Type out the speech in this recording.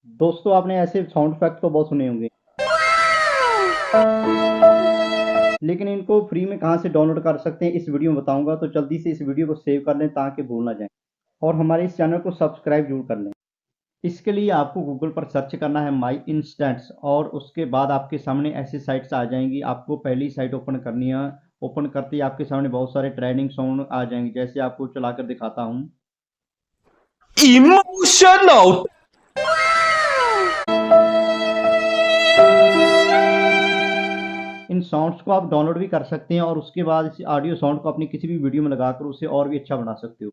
दोस्तों आपने ऐसे साउंड इफेक्ट तो बहुत सुने होंगे, लेकिन इनको फ्री में कहाँ से डाउनलोड कर सकते हैं इस वीडियो में बताऊंगा। तो जल्दी से इस वीडियो को सेव कर लें ताकि भूल ना जाए, और हमारे इस चैनल को सब्सक्राइब जरूर कर लें। इसके लिए आपको गूगल पर सर्च करना है माई इंस्टेंट्स, और उसके बाद आपके सामने ऐसी साइट्स आ जाएंगी। आपको पहली साइट ओपन करनी है। ओपन करते ही आपके सामने बहुत सारे ट्रेंडिंग सॉन्ग आ जाएंगे, जैसे आपको चलाकर दिखाता हूँ। Emotional. इन साउंड्स को आप डाउनलोड भी कर सकते हैं, और उसके बाद इस ऑडियो साउंड को अपनी किसी भी वीडियो में लगाकर उसे और भी अच्छा बना सकते हो।